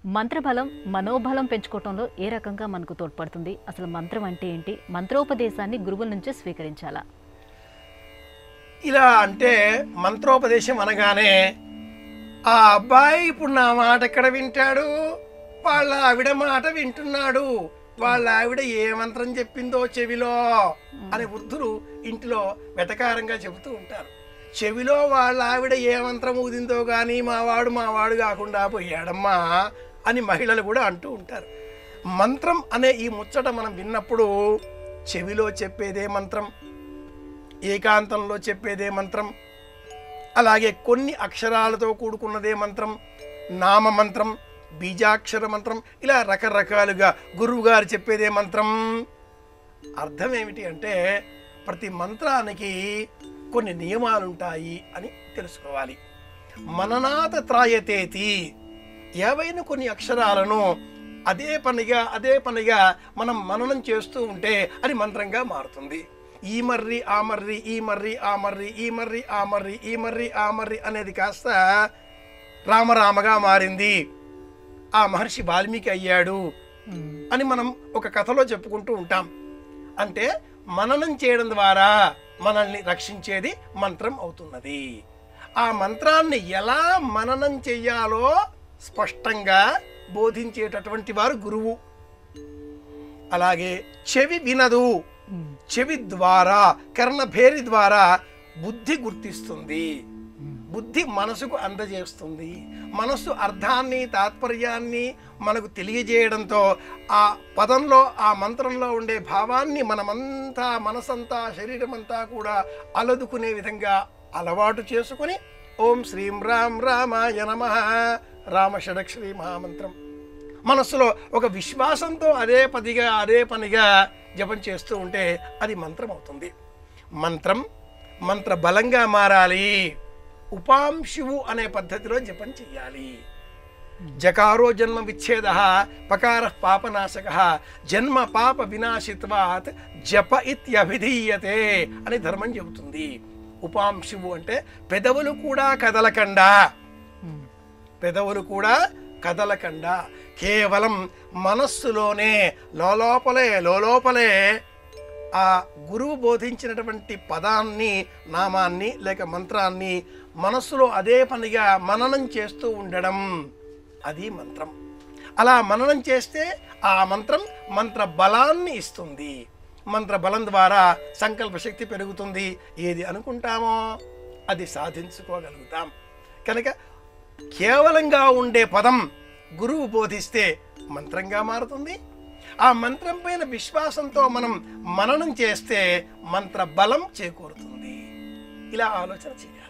మంత్రబలం మనోబలం పెంచుకోవటంలో ఏ రకంగా మనకు తోడ్పడుతుంది? అసలు మంత్రం అంటే ఏంటి? మంత్రోపదేశాన్ని గురువుల నుంచే స్వీకరించాలా? ఇలా అంటే మంత్రోపదేశం అనగానే ఆ అబ్బాయి ఇప్పుడు నా మాట ఎక్కడ వింటాడు, వాళ్ళ ఆవిడ మాట వింటున్నాడు, వాళ్ళ ఆవిడ ఏ మంత్రం చెప్పిందో చెవిలో అని వృద్ధులు ఇంటిలో వెటకారంగా చెబుతూ ఉంటారు. చెవిలో వాళ్ళ ఆవిడ ఏ మంత్రం ఊదిందో కానీ మావాడు కాకుండా పోయాడమ్మా అని మహిళలు కూడా అంటూ ఉంటారు. మంత్రం అనే ఈ ముచ్చట మనం విన్నప్పుడు చెవిలో చెప్పేదే మంత్రం, ఏకాంతంలో చెప్పేదే మంత్రం, అలాగే కొన్ని అక్షరాలతో కూడుకున్నదే మంత్రం, నామ మంత్రం, బీజాక్షర మంత్రం, ఇలా రకరకాలుగా గురువు గారు చెప్పేదే మంత్రం. అర్థం ఏమిటి అంటే ప్రతి మంత్రానికి కొన్ని నియమాలుంటాయి అని తెలుసుకోవాలి. మననాథ త్రాయతేతి, ఏవైనా కొన్ని అక్షరాలను అదే పనిగా మనం మననం చేస్తూ ఉంటే అది మంత్రంగా మారుతుంది. ఈ మర్రి ఆ మర్రి, ఈ మర్రి ఆ మర్రి, ఈ మర్రి ఆ మర్రి, ఈ మర్రి ఆ మర్రి అనేది కాస్త రామరామగా మారింది, ఆ మహర్షి వాల్మీకి అయ్యాడు అని మనం ఒక కథలో చెప్పుకుంటూ ఉంటాం. అంటే మననం చేయడం ద్వారా మనల్ని రక్షించేది మంత్రం అవుతున్నది. ఆ మంత్రాన్ని ఎలా మననం చెయ్యాలో స్పష్టంగా బోధించేటటువంటి వారు గురువు. అలాగే చెవి వినదు, చెవి ద్వారా కర్ణభేరి ద్వారా బుద్ధి గుర్తిస్తుంది, బుద్ధి మనసుకు అందజేస్తుంది. మనస్సు అర్థాన్ని తాత్పర్యాన్ని మనకు తెలియజేయడంతో ఆ పదంలో ఆ మంత్రంలో ఉండే భావాన్ని మనమంతా మనసంతా శరీరమంతా కూడా అలదుకునే విధంగా అలవాటు చేసుకుని ఓం శ్రీం రాం రామాయ నమః రామ షడక్షరి మహామంత్రం మనస్సులో ఒక విశ్వాసంతో అదే పనిగా జపం చేస్తూ ఉంటే అది మంత్రం అవుతుంది. మంత్ర బలంగా మారాలి. ఉపాంశువు అనే పద్ధతిలో జపం చెయ్యాలి. జకారో జన్మ విచ్ఛేద పకార పాపనాశక జన్మ పాప వినాశిత్వాత్ జప ఇత్యభిధీయతే అని ధర్మం చెబుతుంది. ఉపాంశువు అంటే పెదవులు కూడా కదలకండా కేవలం మనస్సులోనే లోలోపలే ఆ గురువు బోధించినటువంటి పదాన్ని, నామాన్ని లేక మంత్రాన్ని మనస్సులో అదే పనిగా మననం చేస్తూ ఉండడం, అది మంత్రం. అలా మననం చేస్తే ఆ మంత్రం మంత్ర బలాన్ని ఇస్తుంది. మంత్ర బలం ద్వారా సంకల్ప శక్తి పెరుగుతుంది. ఏది అనుకుంటామో అది సాధించుకోగలుగుతాం. కనుక కేవలంగా ఉండే పదం గురువు బోధిస్తే మంత్రంగా మారుతుంది. ఆ మంత్రం పైన విశ్వాసంతో మనం మననం చేస్తే మంత్ర బలం చేకూరుతుంది. ఇలా ఆలోచన చేయాలి.